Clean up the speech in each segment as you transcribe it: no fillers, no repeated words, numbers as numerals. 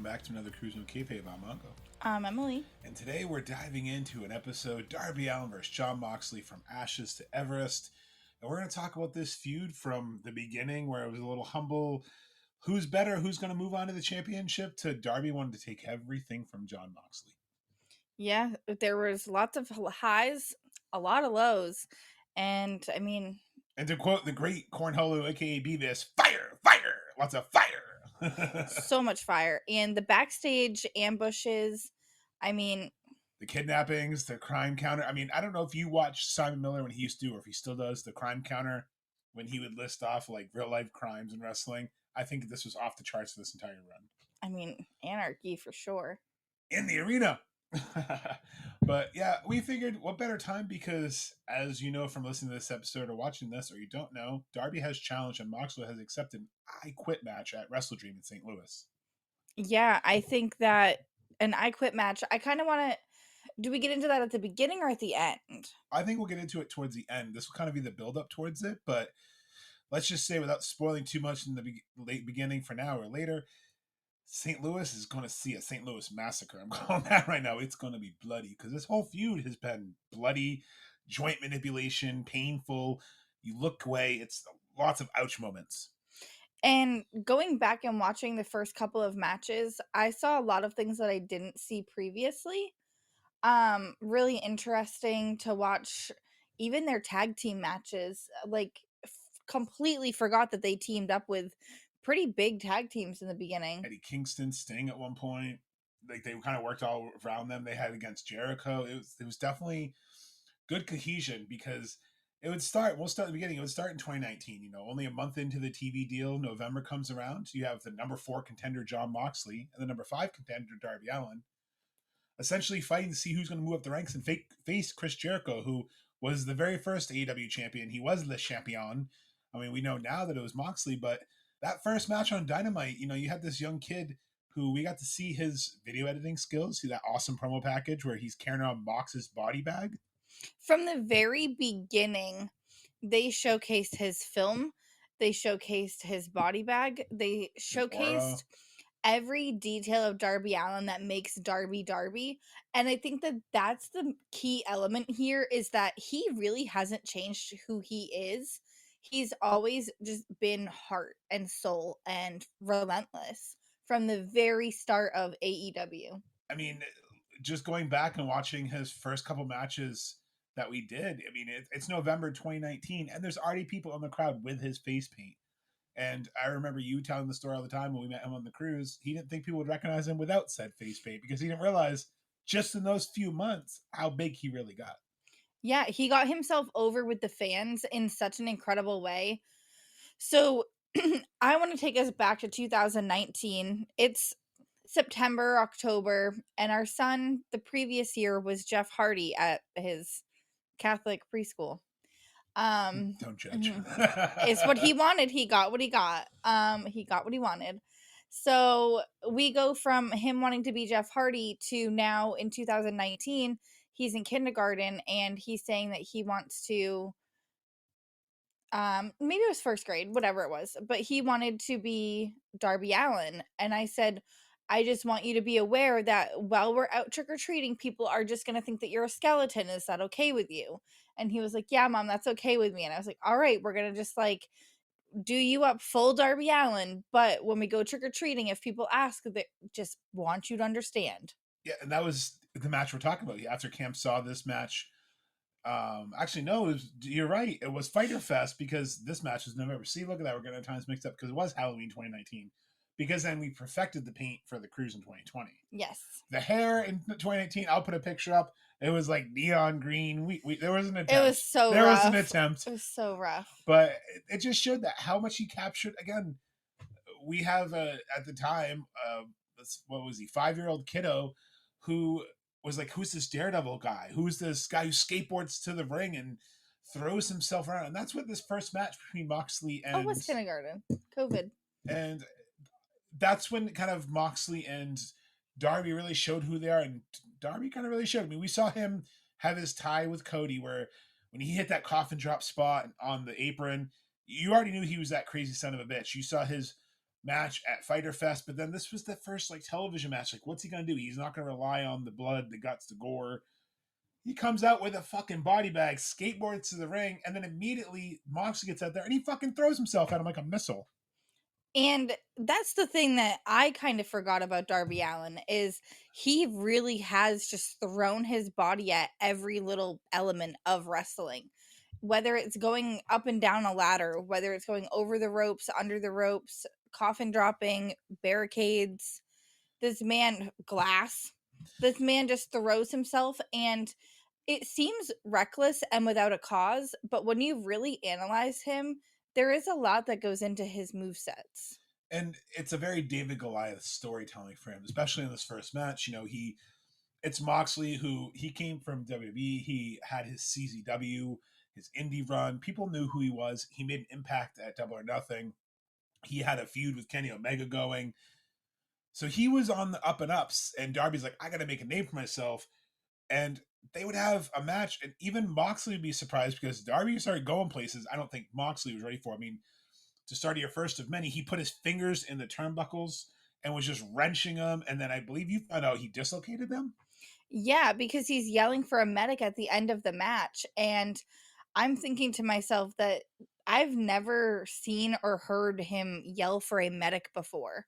welcome back to another Cruise with Kayfabe. I'm Mongo. I'm Emily. And today we're diving into an episode, Darby Allin versus Jon Moxley, from Ashes to Everest. And we're going to talk about this feud from the beginning, where it was a little humble, who's better, who's going to move on to the championship, to Darby wanted to take everything from Jon Moxley. Yeah, there was lots of highs, a lot of lows. And I mean... And to quote the great Cornholo, aka Beavis, fire, fire, lots of fire. So much fire. And the backstage ambushes, I mean... The kidnappings, the crime counter. I mean, I don't know if you watched Simon Miller when he used to, or if he still does, the crime counter, when he would list off like real life crimes in wrestling. I think this was off the charts for this entire run. I mean, anarchy for sure. In the arena. But yeah, we figured what better time, because as you know from listening to this episode or watching this, or you don't know, Darby has challenged and Moxley has accepted an I Quit match at Wrestle Dream in St. Louis. Yeah, I think that an I Quit match, I kind of want to... Do we get into that at the beginning or at the end? I think we'll get into it towards the end. This will kind of be the build up towards it, but let's just say, without spoiling too much in the late beginning for now or later, St. Louis is going to see a St. Louis massacre. I'm calling that right now. It's going to be bloody, because this whole feud has been bloody, joint manipulation, painful. You look away. It's lots of ouch moments. And going back and watching the first couple of matches, I saw a lot of things that I didn't see previously. Really interesting to watch even their tag team matches. Like, completely forgot that they teamed up with pretty big tag teams in the beginning. Eddie Kingston, Sting at one point. Like, they kind of worked all around them. They had against Jericho. It was definitely good cohesion, because we'll start at the beginning. It would start in 2019, only a month into the TV deal. November comes around. You have the number 4 contender, Jon Moxley, and the number 5 contender, Darby Allin, essentially fighting to see who's going to move up the ranks and face Chris Jericho, who was the very first AEW champion. He was Le Champion. I mean, we know now that it was Moxley, but that first match on Dynamite, you had this young kid who we got to see his video editing skills, see that awesome promo package where he's carrying around Mox's body bag. From the very beginning, they showcased his film. They showcased his body bag. They showcased every detail of Darby Allin that makes Darby Darby. And I think that that's the key element here, is that he really hasn't changed who he is. He's always just been heart and soul and relentless from the very start of AEW. I mean, just going back and watching his first couple matches that we did, I mean, it's November 2019, and there's already people in the crowd with his face paint. And I remember you telling the story all the time when we met him on the cruise. He didn't think people would recognize him without said face paint, because he didn't realize just in those few months how big he really got. Yeah, he got himself over with the fans in such an incredible way. So I want to take us back to 2019. It's September, October, and our son the previous year was Jeff Hardy at his Catholic preschool. Don't judge. It's what he wanted. He got what he got. He got what he wanted. So we go from him wanting to be Jeff Hardy to now in 2019, he's in kindergarten and he's saying that he wants to, maybe it was first grade, whatever it was, but he wanted to be Darby Allin. And I said, I just want you to be aware that while we're out trick-or-treating, people are just going to think that you're a skeleton. Is that okay with you? And he was like, yeah, Mom, that's okay with me. And I was like, all right, we're going to just like do you up full Darby Allin. But when we go trick-or-treating, if people ask, they just want you to understand. Yeah, and that was the match we're talking about. After Camp saw this match, actually, no, you're right. It was Fyter Fest, because this match was November. See, look at that. We're getting our times mixed up, because it was Halloween 2019. Because then we perfected the paint for the cruise in 2020. Yes. The hair in 2019, I'll put a picture up. It was like neon green. There was an attempt. It was so there rough. was an attempt. It was so rough. But it just showed that how much he captured. Again, we have at the time, what was he, 5-year-old kiddo who was like, who's this Daredevil guy? Who's this guy who skateboards to the ring and throws himself around? And that's what this first match between Moxley and... Oh, it was kindergarten. COVID. And that's when kind of Moxley and Darby really showed who they are, and Darby kind of really showed. I mean, we saw him have his tie with Cody, where when he hit that coffin drop spot on the apron, you already knew he was that crazy son of a bitch. You saw his match at Fighter Fest, but then this was the first like television match. Like, what's he gonna do? He's not gonna rely on the blood, the guts, the gore. He comes out with a fucking body bag, skateboards to the ring, and then immediately Moxley gets out there and he fucking throws himself at him like a missile. And that's the thing that I kind of forgot about Darby Allin is he really has just thrown his body at every little element of wrestling. Whether it's going up and down a ladder, whether it's going over the ropes, under the ropes, coffin dropping, barricades, this man glass. This man just throws himself and it seems reckless and without a cause, but when you really analyze him, there is a lot that goes into his movesets. And it's a very David Goliath storytelling for him, especially in this first match. It's Moxley who he came from WWE. He had his CZW, his indie run. People knew who he was. He made an impact at Double or Nothing. He had a feud with Kenny Omega going. So he was on the up and ups, and Darby's like, I got to make a name for myself. And they would have a match, and even Moxley would be surprised because Darby started going places I don't think Moxley was ready for. I mean, to start your first of many, he put his fingers in the turnbuckles and was just wrenching them. And then I believe you found out he dislocated them. Yeah, because he's yelling for a medic at the end of the match. And I'm thinking to myself that I've never seen or heard him yell for a medic before.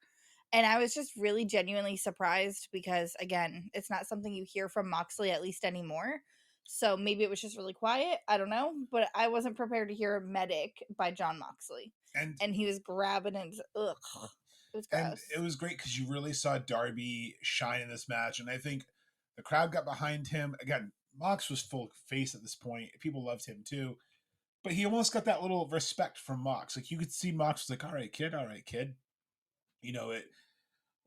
And I was just really genuinely surprised because, again, it's not something you hear from Moxley, at least anymore. So maybe it was just really quiet. I don't know. But I wasn't prepared to hear Medic by John Moxley. And he was grabbing and, ugh. It was gross. And it was great because you really saw Darby shine in this match. And I think the crowd got behind him. Again, Mox was full face at this point. People loved him too. But he almost got that little respect from Mox. Like you could see Mox was like, all right, kid, all right, kid.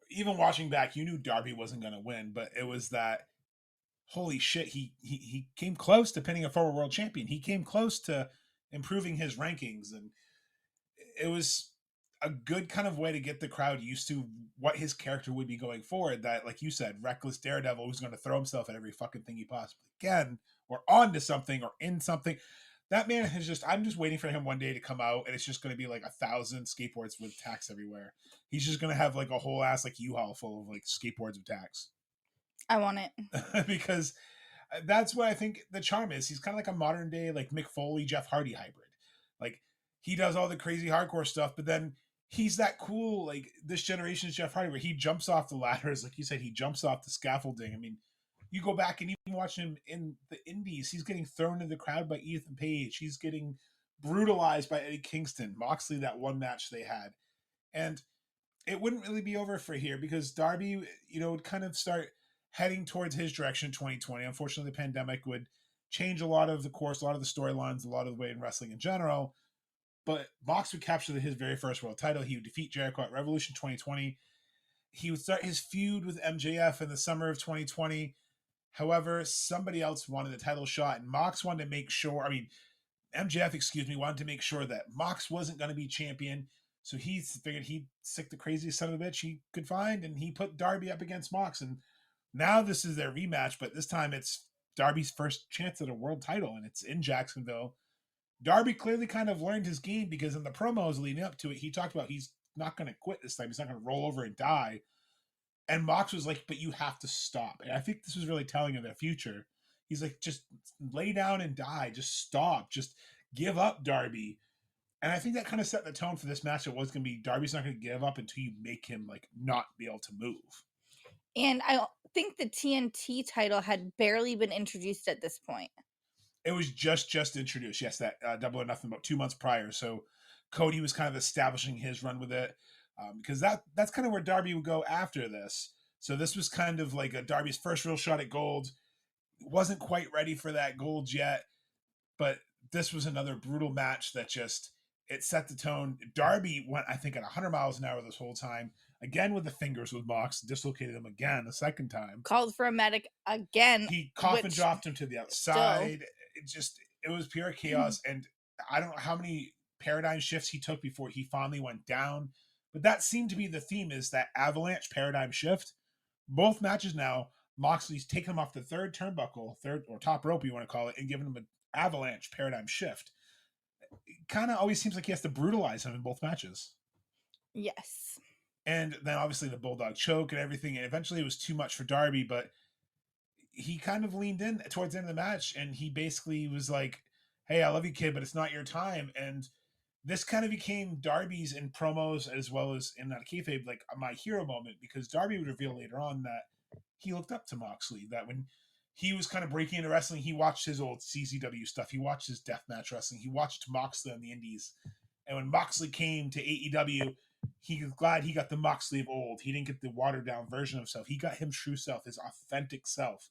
Even watching back, you knew Darby wasn't going to win, but it was that holy shit, he came close to pinning a former world champion. He came close to improving his rankings, and it was a good kind of way to get the crowd used to what his character would be going forward. That, like you said, reckless daredevil who's going to throw himself at every fucking thing he possibly can, or onto something, or in something. That man has I'm just waiting for him one day to come out and it's just going to be like 1,000 skateboards with tacks everywhere. He's just going to have like a whole ass like U-Haul full of like skateboards with tacks. I want it. Because that's what I think the charm is. He's kind of like a modern day like Mick Foley, Jeff Hardy hybrid. Like he does all the crazy hardcore stuff, but then he's that cool, like this generation's Jeff Hardy, where he jumps off the ladders, like you said, he jumps off the scaffolding. I mean, you go back and even watch him in the indies, he's getting thrown in the crowd by Ethan Page. He's getting brutalized by Eddie Kingston. Moxley, that one match they had. And it wouldn't really be over for here because Darby, would kind of start heading towards his direction in 2020. Unfortunately, the pandemic would change a lot of the course, a lot of the storylines, a lot of the way in wrestling in general. But Mox would capture his very first world title. He would defeat Jericho at Revolution 2020. He would start his feud with MJF in the summer of 2020. However, somebody else wanted the title shot, and Mox wanted to make sure, MJF, wanted to make sure that Mox wasn't going to be champion. So he figured he'd stick the craziest son of a bitch he could find, and he put Darby up against Mox. And now this is their rematch, but this time it's Darby's first chance at a world title, and it's in Jacksonville. Darby clearly kind of learned his game because in the promos leading up to it, he talked about he's not going to quit this time. He's not going to roll over and die. And Mox was like, but you have to stop. And I think this was really telling of their future. He's like, just lay down and die. Just stop. Just give up, Darby. And I think that kind of set the tone for this match. It was going to be Darby's not going to give up until you make him like not be able to move. And I think the TNT title had barely been introduced at this point. It was just introduced. Yes, that Double or Nothing about 2 months prior. So Cody was kind of establishing his run with it. Because that's kind of where Darby would go after this. So this was kind of like a Darby's first real shot at gold. Wasn't quite ready for that gold yet, but this was another brutal match that it set the tone. Darby went, I think, at 100 miles an hour this whole time. Again with the fingers with Mox, dislocated him again a second time. Called for a medic again. He coffin dropped him to the outside. It was pure chaos. And I don't know how many paradigm shifts he took before he finally went down. But that seemed to be the theme, is that avalanche paradigm shift. Both matches now, Moxley's taken him off the third turnbuckle, third or top rope, you want to call it, and given him an avalanche paradigm shift. It kind of always seems like he has to brutalize him in both matches. Yes. And then obviously the Bulldog choke and everything. And eventually it was too much for Darby, but he kind of leaned in towards the end of the match and he basically was like, hey, I love you, kid, but it's not your time. And this kind of became Darby's in promos as well as in that kayfabe, like my hero moment, because Darby would reveal later on that he looked up to Moxley, that when he was kind of breaking into wrestling, he watched his old CZW stuff. He watched his deathmatch wrestling. He watched Moxley on the indies. And when Moxley came to AEW, he was glad he got the Moxley of old. He didn't get the watered down version of himself. He got him true self, his authentic self.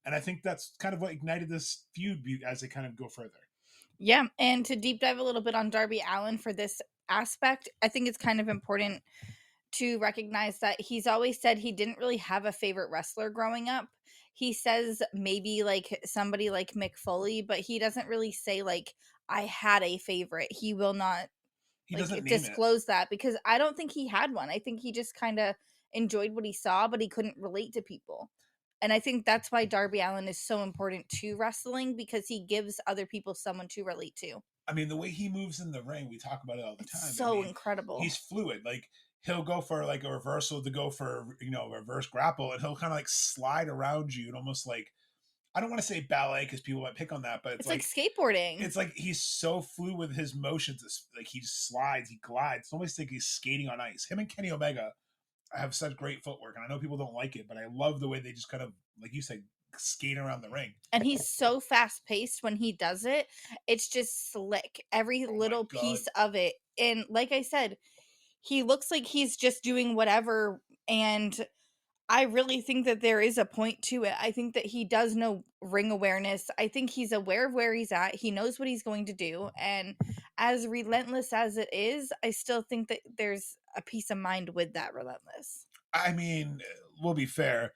And I think that's kind of what ignited this feud as they kind of go further. Yeah, and to deep dive a little bit on Darby Allin for this aspect, I think it's kind of important to recognize that he's always said he didn't really have a favorite wrestler growing up. He says maybe like somebody like Mick Foley, but he doesn't really say like I had a favorite. He will not He like doesn't name it. disclose that because I don't think he had one. I think he just kind of enjoyed what he saw, but he couldn't relate to people. And I think that's why Darby Allin is so important to wrestling because he gives other people someone to relate to. I mean, the way he moves in the ring, we talk about it all the It's time. so I mean, incredible. He's fluid. Like he'll go for like a reversal to go for, you know, reverse grapple, and he'll kind of like slide around you and almost like, I don't want to say ballet because people might pick on that, but it's like skateboarding. It's like he's so fluid with his motions. It's like he slides, he glides. It's almost like he's skating on ice. Him and Kenny Omega have such great footwork, and I know people don't like it, but I love the way they just kind of, like you said, skate around the ring. And he's so fast paced when he does it. It's just slick. Every little piece of it. And like I said, he looks like he's just doing whatever. And I really think that there is a point to it. I think that he does know ring awareness. I think he's aware of where he's at. He knows what he's going to do. And as relentless as it is, I still think that there's a peace of mind with that relentless. I mean, we'll be fair.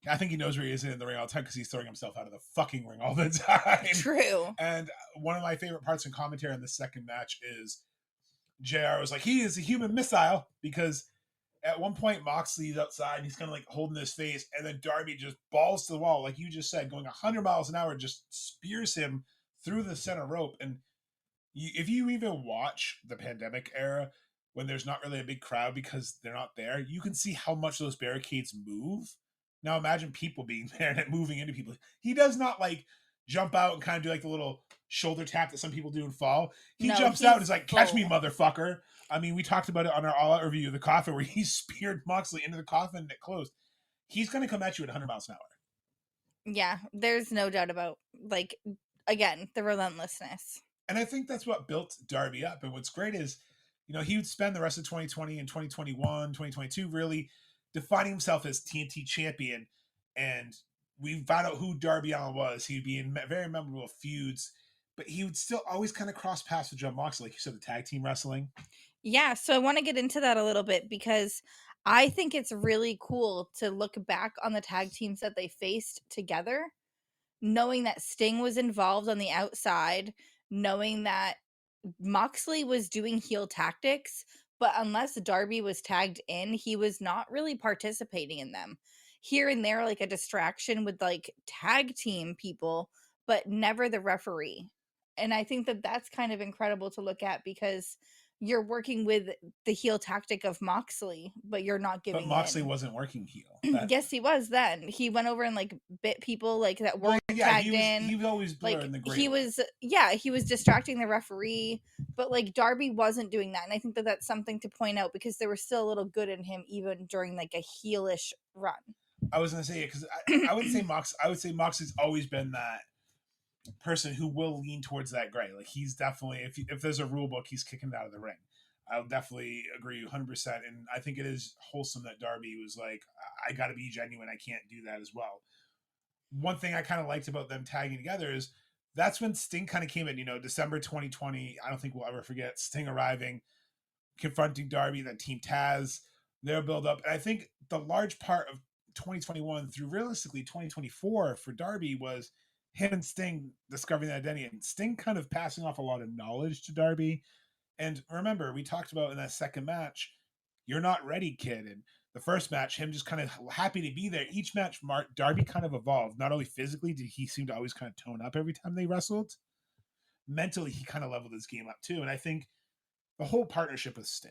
I think he knows where he is in the ring all the time because he's throwing himself out of the fucking ring all the time. True. And one of my favorite parts in commentary in the second match is JR was like, he is a human missile, because at one point Moxley's outside and he's kind of like holding his face, and then Darby just balls to the wall, like you just said, going 100 miles an hour, just spears him through the center rope. And if you even watch the pandemic era, when there's not really a big crowd because they're not there, you can see how much those barricades move. Now imagine people being there and moving into people. He does not like jump out and kind of do like the little shoulder tap that some people do and fall. He jumps out and is like, catch me, motherfucker. I mean, we talked about it on our all-out review of the coffin where he speared Moxley into the coffin and it closed. He's going to come at you at 100 miles an hour. Yeah, there's no doubt about, like, again, the relentlessness. And I think that's what built Darby up. And what's great is, you know, he would spend the rest of 2020 and 2021, 2022 really defining himself as TNT champion. And we found out who Darby Allin was. He'd be in very memorable feuds, but he would still always kind of cross paths with John Moxley, like you said, the tag team wrestling. Yeah, so I want to get into that a little bit because I think it's really cool to look back on the tag teams that they faced together, knowing that Sting was involved on the outside, knowing that Moxley was doing heel tactics, but unless Darby was tagged in, he was not really participating in them. Here and there, like a distraction with like tag team people, but never the referee. And I think that that's kind of incredible to look at because you're working with the heel tactic of Moxley, but you're not giving. But Moxley wasn't working heel. Yes, he was. Then he went over and like bit people like that weren't tagged in. He was always blurring the gray. He was distracting the referee, but like Darby wasn't doing that, and I think that that's something to point out because there was still a little good in him even during like a heelish run. I was gonna say it because I would say Moxley's always been that person who will lean towards that gray. Like he's definitely, if there's a rule book, he's kicking it out of the ring. I'll definitely agree 100%. And I think it is wholesome that Darby was like, I got to be genuine. I can't do that as well. One thing I kind of liked about them tagging together is that's when Sting kind of came in, you know, December 2020. I don't think we'll ever forget Sting arriving, confronting Darby, then Team Taz, their build up. And I think the large part of 2021 through realistically 2024 for Darby was him and Sting discovering the identity and Sting kind of passing off a lot of knowledge to Darby. And remember, we talked about in that second match, you're not ready, kid. And the first match, him just kind of happy to be there. Each match, Darby kind of evolved. Not only physically did he seem to always kind of tone up every time they wrestled, mentally he kind of leveled his game up too. And I think the whole partnership with Sting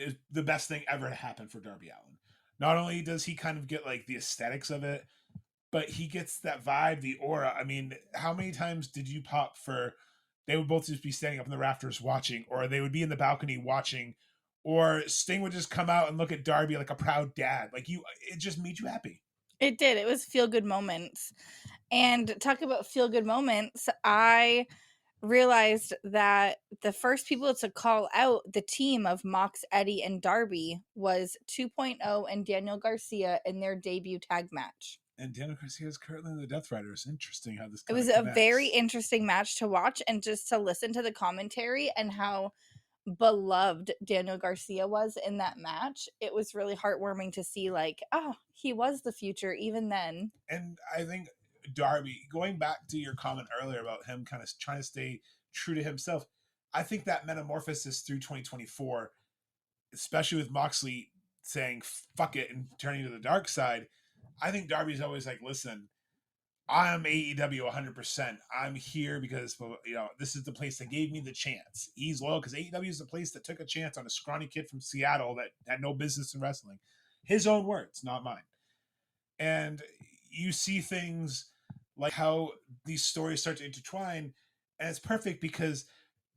is the best thing ever to happen for Darby Allin. Not only does he kind of get like the aesthetics of it, but he gets that vibe, the aura. I mean, how many times did you pop for they would both just be standing up in the rafters watching, or they would be in the balcony watching, or Sting would just come out and look at Darby like a proud dad. Like it just made you happy. It did. It was feel good moments. And talk about feel good moments. I realized that the first people to call out the team of Mox, Eddie, and Darby was 2.0 and Daniel Garcia in their debut tag match. And Daniel Garcia is currently in the Death Riders. Interesting how this. It was a very interesting match to watch, and just to listen to the commentary and how beloved Daniel Garcia was in that match. It was really heartwarming to see, like, oh, he was the future even then. And I think Darby, going back to your comment earlier about him kind of trying to stay true to himself, I think that metamorphosis through 2024, especially with Moxley saying fuck it and turning to the dark side, I think Darby's always like, listen, I'm AEW 100%. I'm here because, you know, this is the place that gave me the chance. He's loyal because AEW is the place that took a chance on a scrawny kid from Seattle that had no business in wrestling. His own words, not mine. And you see things like how these stories start to intertwine, and it's perfect because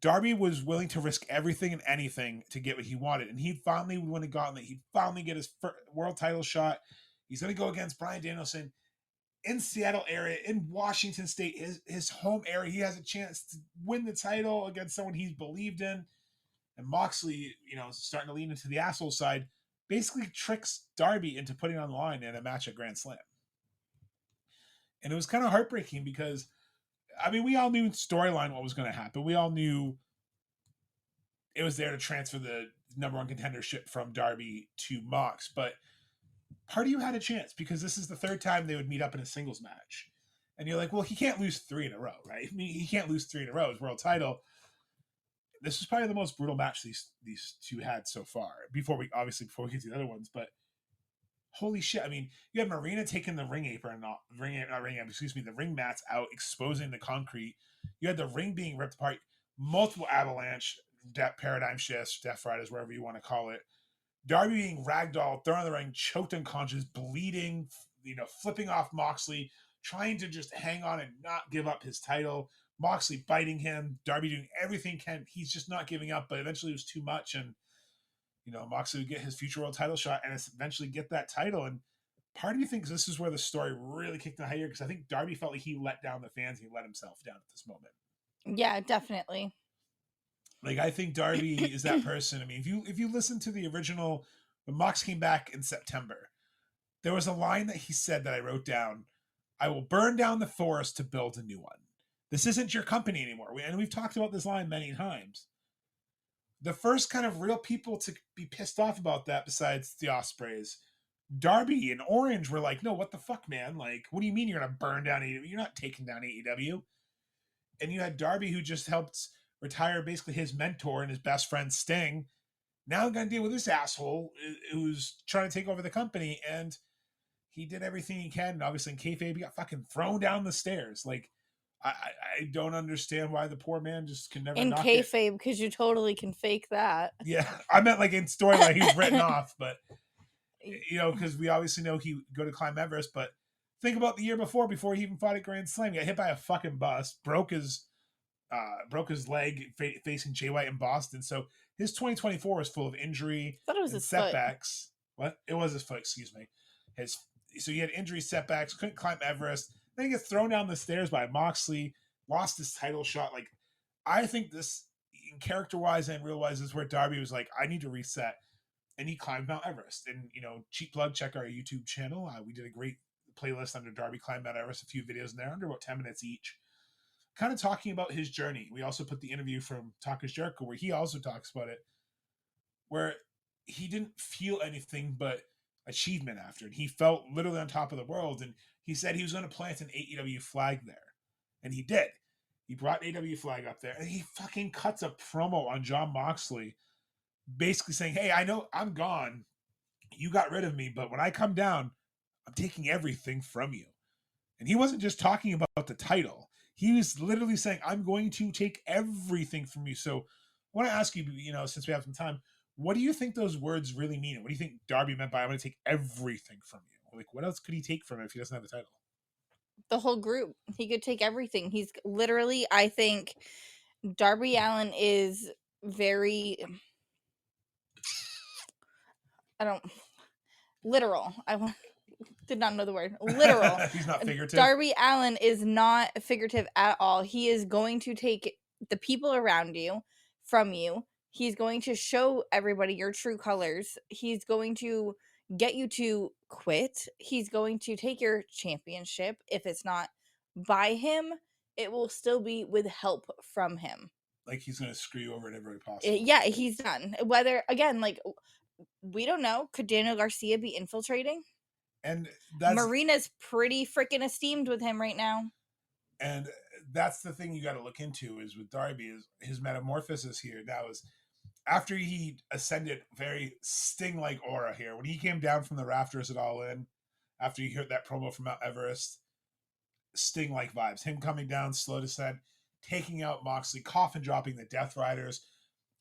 Darby was willing to risk everything and anything to get what he wanted, and he finally would win a gauntlet. He'd finally get his world title shot. He's going to go against Bryan Danielson in Seattle area, in Washington State, his home area. He has a chance to win the title against someone he's believed in. And Moxley, you know, starting to lean into the asshole side, basically tricks Darby into putting on the line in a match at Grand Slam. And it was kind of heartbreaking because, I mean, we all knew storyline what was going to happen. We all knew it was there to transfer the number one contendership from Darby to Mox. But part of you had a chance because this is the third time they would meet up in a singles match. And you're like, well, he can't lose 3 in a row, right? I mean, he can't lose 3 in a row. His world title. This was probably the most brutal match these two had so far. Before we get to the other ones, but holy shit! I mean, you had Marina taking the ring mats out, exposing the concrete. You had the ring being ripped apart. Multiple avalanche, paradigm shifts, death riders, whatever you want to call it. Darby being ragdolled, thrown in the ring, choked unconscious, bleeding, you know, flipping off Moxley, trying to just hang on and not give up his title. Moxley biting him, Darby doing everything can. He's just not giving up, but eventually it was too much. And, you know, Moxley would get his future world title shot and eventually get that title. And part of me thinks this is where the story really kicked in high gear because I think Darby felt like he let down the fans. He let himself down at this moment. Yeah, definitely. Like, I think Darby is that person. I mean, if you listen to the original, when Mox came back in September, there was a line that he said that I wrote down. I will burn down the forest to build a new one. This isn't your company anymore. And we've talked about this line many times. The first kind of real people to be pissed off about that, besides the Ospreys, Darby and Orange were like, no, what the fuck, man? Like, what do you mean you're going to burn down AEW? You're not taking down AEW. And you had Darby, who just helped retire basically his mentor and his best friend Sting. Now I'm going to deal with this asshole who's trying to take over the company. And he did everything he can. And obviously in kayfabe, he got fucking thrown down the stairs. Like, I don't understand why the poor man just can never knock it. In kayfabe, because you totally can fake that. Yeah, I meant like in storyline, he was written off. But, you know, because we obviously know he would go to climb Everest. But think about the year before he even fought at Grand Slam. He got hit by a fucking bus, broke his leg facing Jay White in Boston. So his 2024 was full of injury and setbacks. Foot. What? It was his foot, excuse me. So he had injury, setbacks, couldn't climb Everest. Then he gets thrown down the stairs by Moxley, lost his title shot. Like, I think this, character-wise and real-wise, is where Darby was like, I need to reset. And he climbed Mount Everest. And, you know, cheap plug, check our YouTube channel. We did a great playlist under Darby Climb Mount Everest, a few videos in there, under about 10 minutes each, kind of talking about his journey. We also put the interview from Talk is Jericho, where he also talks about it, where he didn't feel anything but achievement after it. He felt literally on top of the world, and he said he was going to plant an AEW flag there. And he did. He brought AEW flag up there, and he fucking cuts a promo on Jon Moxley, basically saying, hey, I know I'm gone. You got rid of me, but when I come down, I'm taking everything from you. And he wasn't just talking about the title. He was literally saying, I'm going to take everything from you. So I want to ask you, you know, since we have some time, What do you think those words really mean? What do you think Darby meant by "I'm going to take everything from you"? Like, what else could he take from it if he doesn't have the title? The whole group. He could take everything. He's literally, I think, Darby Allin is very. I don't. Literal. Did not know the word. Literal. He's not figurative. Darby Allin is not figurative at all. He is going to take the people around you from you. He's going to show everybody your true colors. He's going to get you to quit. He's going to take your championship. If it's not by him, it will still be with help from him. Like he's going to screw you over at every way possible. Yeah, he's done. Whether, again, like, we don't know. Could Daniel Garcia be infiltrating? And that's Marina's pretty freaking esteemed with him right now. And that's the thing you got to look into is with Darby is his metamorphosis here. Now is after he ascended very Sting-like aura here, when he came down from the rafters at Allin, after you heard that promo from Mount Everest, Sting-like vibes. Him coming down, slow descent, taking out Moxley, coffin dropping the Death Riders,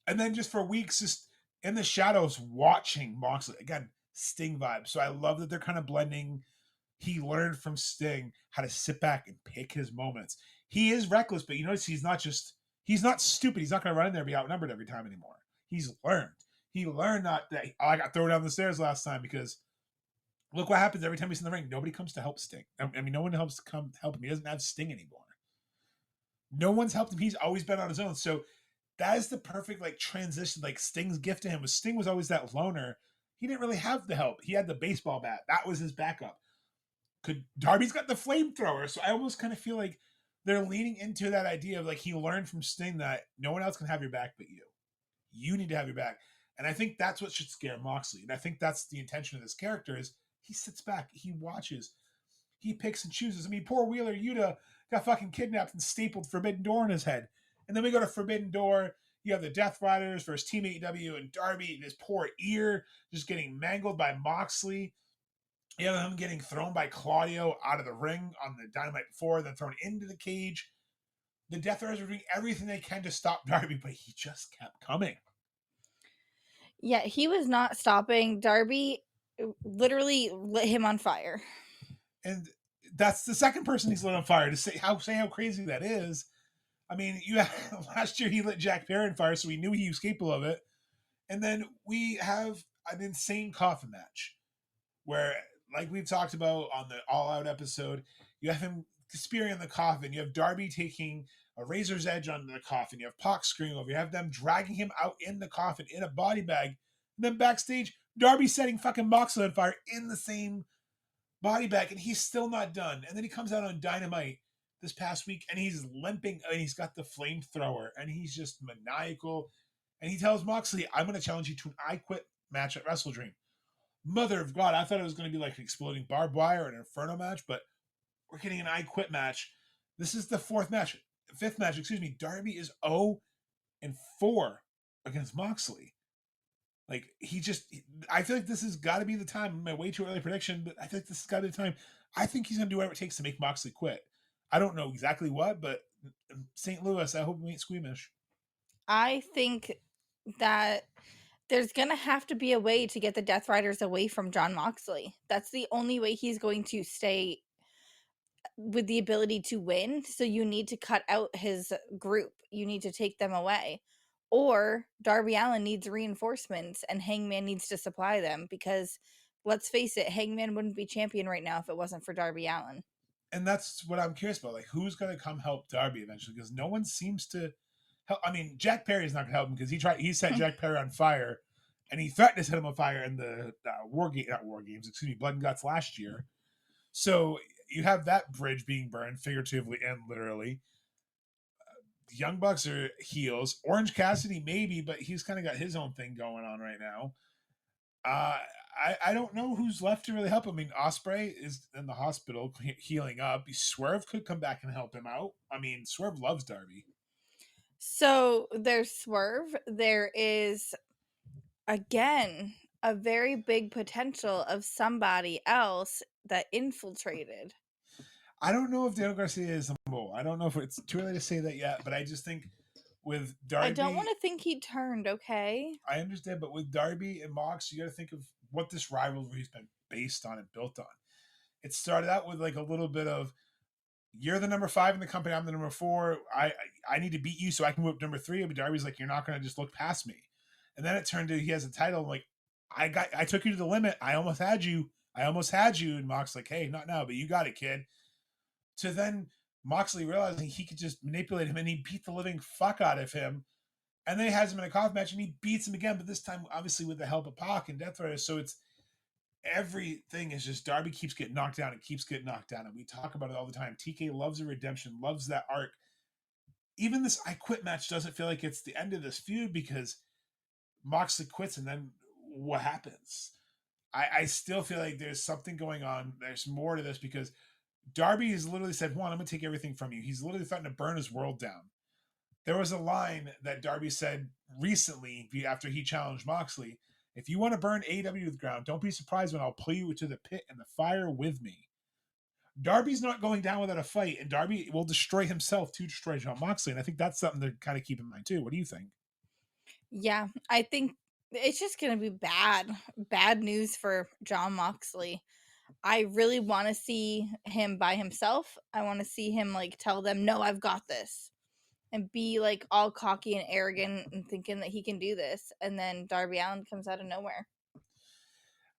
and then just for weeks just in the shadows watching Moxley. Again, Sting vibes. So I love that they're kind of blending. He learned from Sting how to sit back and pick his moments. He is reckless, but you notice he's not stupid. He's not going to run in there and be outnumbered every time anymore. He's learned. He learned not that, I got thrown down the stairs last time because look what happens every time he's in the ring. Nobody comes to help Sting. I mean, no one helps to come help him. He doesn't have Sting anymore. No one's helped him. He's always been on his own. So that is the perfect like transition. Like Sting's gift to him was Sting was always that loner. He didn't really have the help. He had the baseball bat. That was his backup. Darby's got the flamethrower. So I almost kind of feel like they're leaning into that idea of like he learned from Sting that no one else can have your back but you. You need to have your back. And I think that's what should scare Moxley. And I think that's the intention of this character is he sits back, he watches, he picks and chooses. I mean, poor Wheeler Yuta got fucking kidnapped and stapled Forbidden Door in his head. And then we go to Forbidden Door. You have the Death Riders versus Team AEW and Darby and his poor ear just getting mangled by Moxley. You have him getting thrown by Claudio out of the ring on the Dynamite before, then thrown into the cage. The Death Riders are doing everything they can to stop Darby, but he just kept coming. Yeah, he was not stopping. Darby literally lit him on fire. And that's the second person he's lit on fire. To say how crazy that is. I mean, last year he lit Jack Perry on fire, so we knew he was capable of it. And then we have an insane coffin match where, like we've talked about on the All Out episode, you have him spearing the coffin. You have Darby taking a razor's edge on the coffin. You have Pac screaming over. You have them dragging him out in the coffin in a body bag. And then backstage, Darby setting fucking Moxley on fire in the same body bag, and he's still not done. And then he comes out on Dynamite this past week, and he's limping, and he's got the flamethrower, and he's just maniacal. And he tells Moxley, I'm going to challenge you to an I Quit match at Wrestle Dream. Mother of God, I thought it was going to be like an exploding barbed wire or an Inferno match, but we're getting an I Quit match. This is the fifth match. Darby is 0-4 against Moxley. Like, I feel like this has got to be the time. My way too early prediction, but I think this has got to be the time. I think he's going to do whatever it takes to make Moxley quit. I don't know exactly what, but St. Louis, I hope we ain't squeamish. I think that there's going to have to be a way to get the Death Riders away from Jon Moxley. That's the only way he's going to stay with the ability to win. So you need to cut out his group. You need to take them away. Or Darby Allin needs reinforcements and Hangman needs to supply them because, let's face it, Hangman wouldn't be champion right now if it wasn't for Darby Allin. And that's what I'm curious about. Like, who's going to come help Darby eventually? Because no one seems to help. I mean, Jack Perry's not going to help him because he set Jack Perry on fire, and he threatened to set him on fire in the Blood and Guts last year. So you have that bridge being burned, figuratively and literally. The Young Bucks are heels. Orange Cassidy maybe, but he's kind of got his own thing going on right now. I don't know who's left to really help him. I mean, Ospreay is in the hospital healing up. Swerve could come back and help him out. I mean, Swerve loves Darby. So there's Swerve. There is, again, a very big potential of somebody else that infiltrated. I don't know if Daniel Garcia is a mole. I don't know if it's too early to say that yet, but I just think with Darby. I don't want to think he turned, okay? I understand, but with Darby and Mox, you got to think of what this rivalry's been based on and built on. It started out with like a little bit of, you're the number 5 in the company, I'm the number 4. I need to beat you so I can move up number 3. But Darby's like, you're not going to just look past me. And then it turned to he has a title. I'm like, I took you to the limit. I almost had you. And Mox like, hey, not now, but you got it, kid. To then Moxley realizing he could just manipulate him, and he beat the living fuck out of him. And then he has him in a coffin match, and he beats him again, but this time, obviously, with the help of Pac and Death Rider. So it's everything is just Darby keeps getting knocked down and keeps getting knocked down. And we talk about it all the time. TK loves the redemption, loves that arc. Even this I Quit match doesn't feel like it's the end of this feud because Moxley quits, and then what happens? I still feel like there's something going on. There's more to this because Darby has literally said, one, I'm going to take everything from you. He's literally threatened to burn his world down. There was a line that Darby said recently after he challenged Moxley. If you want to burn AEW to the ground, don't be surprised when I'll pull you to the pit and the fire with me. Darby's not going down without a fight, and Darby will destroy himself to destroy Jon Moxley. And I think that's something to kind of keep in mind, too. What do you think? Yeah, I think it's just going to be bad news for Jon Moxley. I really want to see him by himself. I want to see him like tell them, no, I've got this, and be like all cocky and arrogant and thinking that he can do this. And then Darby Allin comes out of nowhere.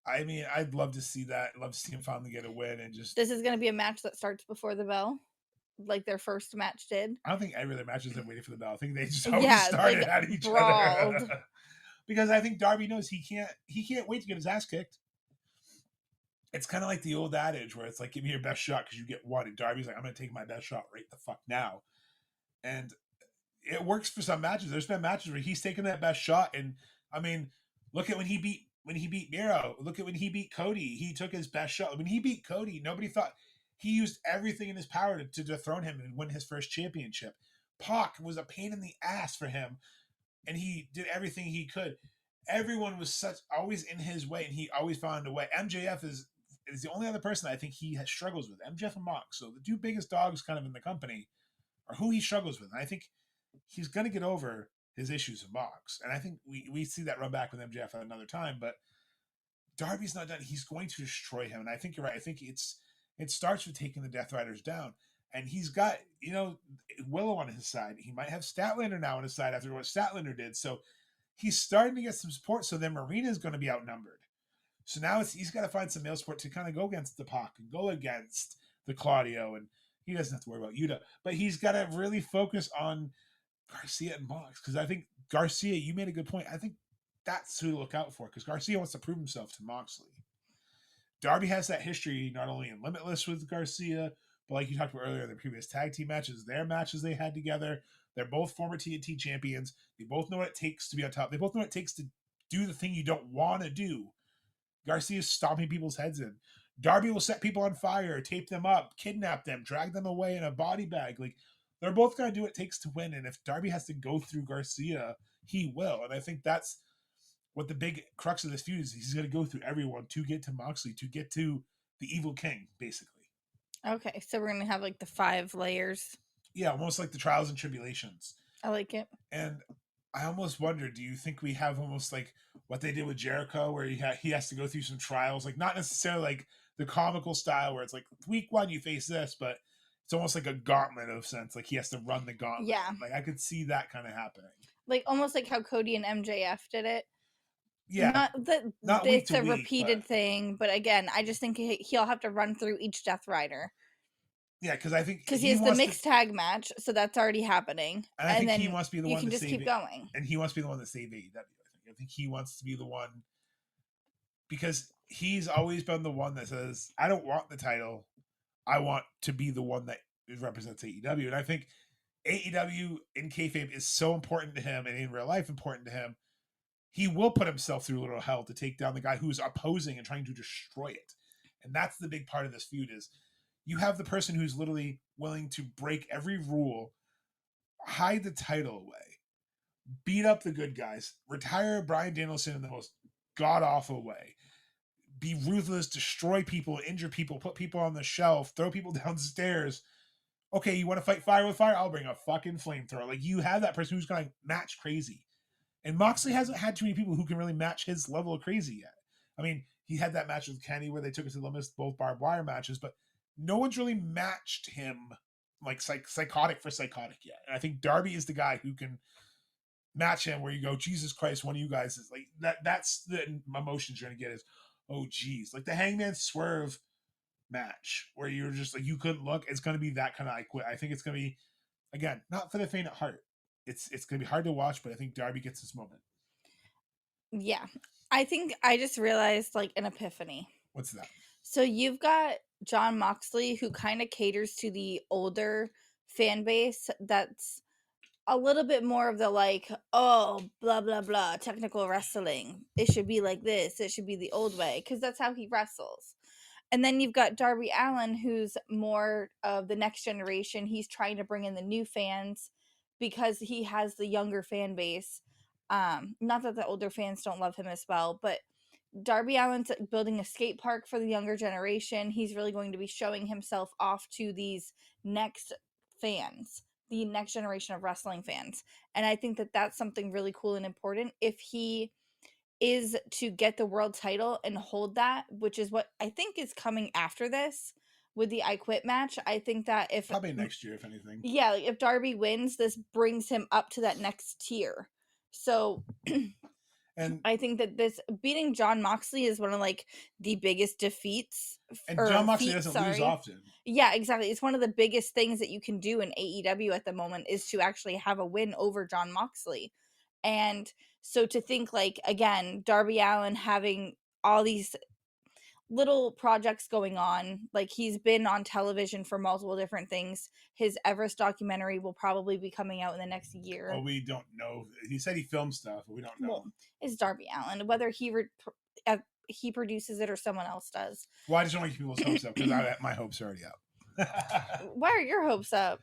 I mean, I'd love to see that. I'd love to see him finally get a win and just. This is going to be a match that starts before the bell, like their first match did. I don't think every other match is them waiting for the bell. I think they just always started like, at each brawled. other. Because I think Darby knows he can't wait to get his ass kicked. It's kind of like the old adage where it's like, give me your best shot because you get one. And Darby's like, I'm going to take my best shot right the fuck now. And it works for some matches. There's been matches where he's taken that best shot. And I mean, look at when he beat Miro. Look at when he beat Cody. He took his best shot. When he beat Cody, nobody thought he used everything in his power to dethrone him and win his first championship. Pac was a pain in the ass for him. And he did everything he could. Everyone was always in his way, and he always found a way. MJF is the only other person I think he struggles with. MJF and Mox. So the two biggest dogs kind of in the company are who he struggles with. And I think he's going to get over his issues with Mox. And I think we see that run back with MJF at another time. But Darby's not done. He's going to destroy him. And I think you're right. I think it starts with taking the Death Riders down. And he's got, Willow on his side. He might have Statlander now on his side after what Statlander did. So he's starting to get some support. So then Marina is going to be outnumbered. So now he's got to find some male support to kind of go against the Pac and go against the Claudio. And he doesn't have to worry about Yuta. But he's got to really focus on Garcia and Mox. Because I think Garcia, you made a good point. I think that's who to look out for. Because Garcia wants to prove himself to Moxley. Darby has that history not only in Limitless with Garcia, but like you talked about earlier in the previous tag team matches, their matches they had together. They're both former TNT champions. They both know what it takes to be on top. They both know what it takes to do the thing you don't want to do. Garcia's stomping people's heads in. Darby will set people on fire, tape them up, kidnap them, drag them away in a body bag. Like, they're both going to do what it takes to win. And if Darby has to go through Garcia, he will. And I think that's what the big crux of this feud is. He's going to go through everyone to get to Moxley, to get to the Evil King, basically. Okay, so we're going to have like the 5 layers. Yeah, almost like the trials and tribulations. I like it. And I almost wonder, do you think we have almost like what they did with Jericho, where he has to go through some trials, like not necessarily like the comical style where it's like week 1 you face this, but it's almost like a gauntlet of sense, like he has to run the gauntlet. Yeah, like I could see that kind of happening, like almost like how Cody and MJF did it. Yeah, not it's a repeated thing, but again, I just think he'll have to run through each Death Rider. Yeah, because I think he has the mixed tag match, so that's already happening. And I think he wants to be the one to just keep going. And he wants to be the one to save AEW. I think he wants to be the one because he's always been the one that says, I don't want the title. I want to be the one that represents AEW. And I think AEW in kayfabe is so important to him, and in real life important to him. He will put himself through a little hell to take down the guy who's opposing and trying to destroy it. And that's the big part of this feud is you have the person who's literally willing to break every rule, hide the title away, beat up the good guys, retire Bryan Danielson in the most god-awful way, be ruthless, destroy people, injure people, put people on the shelf, throw people downstairs, Okay, you want to fight fire with fire? I'll bring a fucking flamethrower. Like, you have that person who's going to match crazy. And Moxley hasn't had too many people who can really match his level of crazy yet. I mean, he had that match with Kenny where they took it to the limits, both barbed wire matches, but no one's really matched him like psychotic for psychotic yet. And I think Darby is the guy who can match him where you go, Jesus Christ, one of you guys is like that. That's the emotions you're gonna get is, oh geez, like the Hangman Swerve match where you're just like you couldn't look. It's gonna be that kind of I quit. I think it's gonna be again not for the faint of heart. It's gonna be hard to watch, but I think Darby gets this moment. Yeah. I think I just realized like an epiphany. What's that? So you've got Jon Moxley, who kind of caters to the older fan base that's a little bit more of the like, oh, blah, blah, blah, technical wrestling. It should be like this. It should be the old way, because that's how he wrestles. And then you've got Darby Allin, who's more of the next generation. He's trying to bring in the new fans because he has the younger fan base. Not that the older fans don't love him as well, but Darby Allin's building a skate park for the younger generation. He's really going to be showing himself off to these next fans, the next generation of wrestling fans. And I think that that's something really cool and important. If he is to get the world title and hold that, which is what I think is coming after this with the I Quit match. I think that if probably next year, if anything. Yeah, like if Darby wins, this brings him up to that next tier. So and I think that this beating Jon Moxley is one of like the biggest defeats. And Jon Moxley doesn't lose often. Yeah, exactly. It's one of the biggest things that you can do in AEW at the moment is to actually have a win over Jon Moxley. And so to think like, again, Darby Allin having all these little projects going on, like he's been on television for multiple different things. His Everest documentary will probably be coming out in the next year. Oh, we don't know. He said he filmed stuff, but we don't know. Well, it's Darby Allin, whether he produces it or someone else does. Well, I just don't want people's hopes up because my hopes are already up. Why are your hopes up?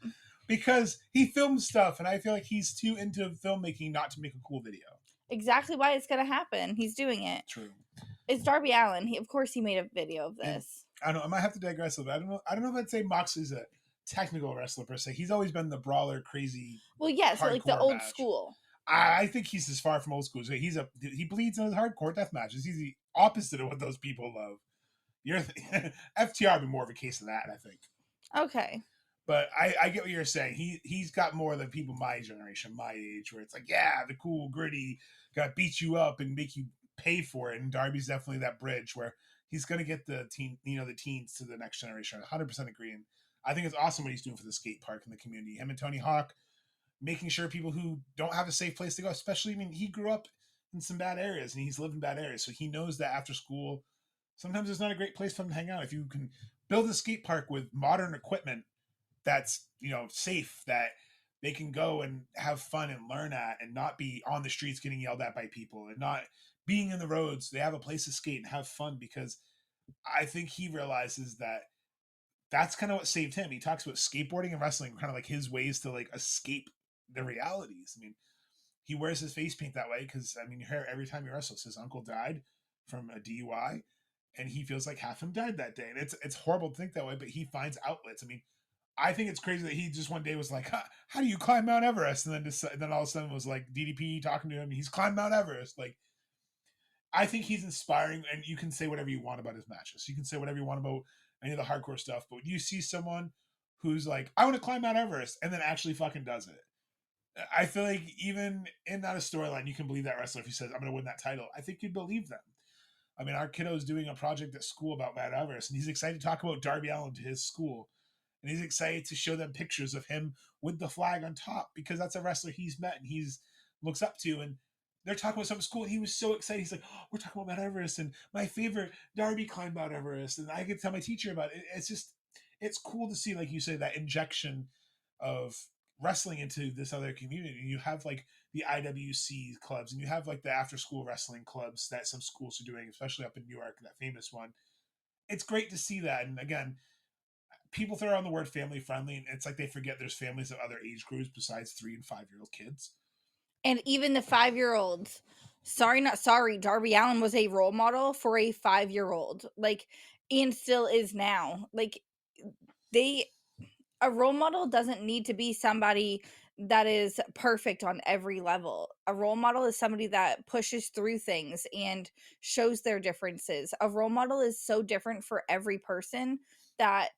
Because he films stuff, and I feel like he's too into filmmaking not to make a cool video. Exactly why it's going to happen. He's doing it. True. It's Darby Allin. Of course, he made a video of this. And I don't know. I might have to digress a little bit. I don't know if I'd say Moxley's a technical wrestler per se. He's always been the brawler, crazy. Well, yeah, so like the old school. I think he's as far from old school. He bleeds in his hardcore death matches. He's the opposite of what those people love. FTR would be more of a case of that, I think. Okay. But I get what you're saying. He's got more than people my generation, my age, where it's like, yeah, the cool, gritty, gotta beat you up and make you pay for it. And Darby's definitely that bridge where he's gonna get the teens to the next generation. I 100% agree. And I think it's awesome what he's doing for the skate park and the community. Him and Tony Hawk making sure people who don't have a safe place to go, especially, I mean, he grew up in some bad areas and he's lived in bad areas. So he knows that after school, sometimes it's not a great place for them to hang out. If you can build a skate park with modern equipment that's, safe, that they can go and have fun and learn at and not be on the streets getting yelled at by people and not being in the roads. They have a place to skate and have fun, because I think he realizes that that's kind of what saved him. He talks about skateboarding and wrestling, kind of like his ways to like escape the realities. I mean, he wears his face paint that way because, I mean, you hear every time he wrestles, his uncle died from a DUI and he feels like half him died that day. And it's horrible to think that way, but he finds outlets. I mean, I think it's crazy that he just one day was like, how do you climb Mount Everest? And then all of a sudden was like DDP talking to him. He's climbed Mount Everest. Like, I think he's inspiring, and you can say whatever you want about his matches. You can say whatever you want about any of the hardcore stuff, but when you see someone who's like, I want to climb Mount Everest, and then actually fucking does it, I feel like even in that storyline, you can believe that wrestler if he says, I'm going to win that title. I think you'd believe them. I mean, our kiddo's doing a project at school about Mount Everest, and he's excited to talk about Darby Allin to his school. And he's excited to show them pictures of him with the flag on top, because that's a wrestler he's met and he's looks up to. And they're talking about something cool. And he was so excited. He's like, we're talking about Mount Everest, and my favorite Darby climbed Mount Everest. And I could tell my teacher about it. It's cool to see, like you say, that injection of wrestling into this other community. You have like the IWC clubs, and you have like the after school wrestling clubs that some schools are doing, especially up in New York, that famous one. It's great to see that. And again, people throw around the word family friendly, and it's like they forget there's families of other age groups besides 3 and 5-year-old kids. And even the 5-year-olds. Sorry, not sorry. Darby Allin was a role model for a 5-year-old. Like, and still is now. Like, a role model doesn't need to be somebody that is perfect on every level. A role model is somebody that pushes through things and shows their differences. A role model is so different for every person that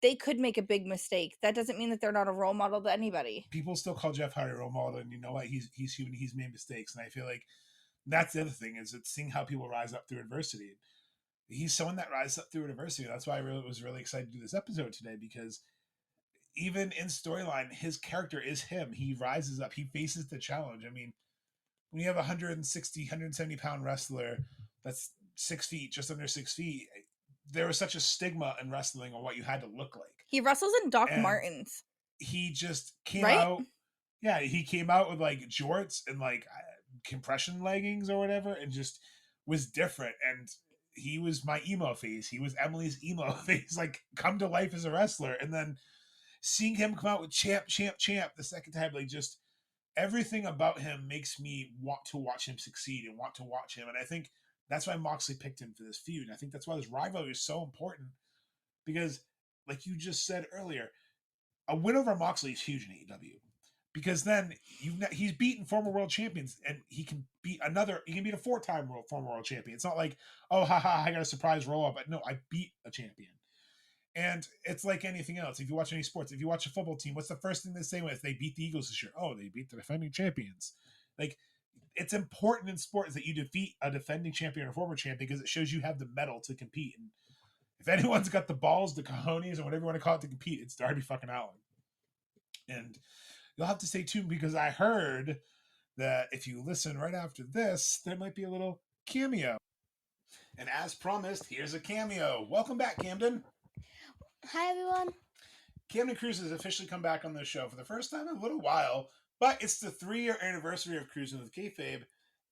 they could make a big mistake. That doesn't mean that they're not a role model to anybody. People still call Jeff Hardy a role model, and you know what? He's human. He's made mistakes, and I feel like that's the other thing, is it's seeing how people rise up through adversity. He's someone that rises up through adversity. That's why I was really excited to do this episode today, because even in storyline, his character is him. He rises up. He faces the challenge. I mean, when you have a 160, 170-pound wrestler that's 6 feet, just under 6 feet, there was such a stigma in wrestling on what you had to look like. He wrestles in Doc And Martens. he just came Right? out. Yeah, he came out with like jorts and like compression leggings or whatever, and just was different. And he was my emo phase. He was Emily's emo phase, like come to life as a wrestler. And then seeing him come out with champ the second time, like just everything about him makes me want to watch him succeed and want to watch him. And I think that's why Moxley picked him for this feud. And I think that's why this rivalry is so important, because, like you just said earlier, a win over Moxley is huge in AEW, because then he's beaten former world champions, and he can beat a 4-time former world champion. It's not like, oh, haha, I got a surprise roll up. But no, I beat a champion. And it's like anything else. If you watch any sports, if you watch a football team, what's the first thing they say when they beat the Eagles this year? Oh, they beat the defending champions. Like, it's important in sports that you defeat a defending champion or former champion, because it shows you have the mettle to compete. And if anyone's got the balls, the cojones, or whatever you want to call it, to compete, it's Darby fucking Allin. And you'll have to stay tuned, because I heard that if you listen right after this, there might be a little cameo. And as promised, here's a cameo. Welcome back, Camden. Hi, everyone. Camden Cruz has officially come back on the show for the first time in a little while, but it's the 3-year anniversary of Cruising with Kayfabe,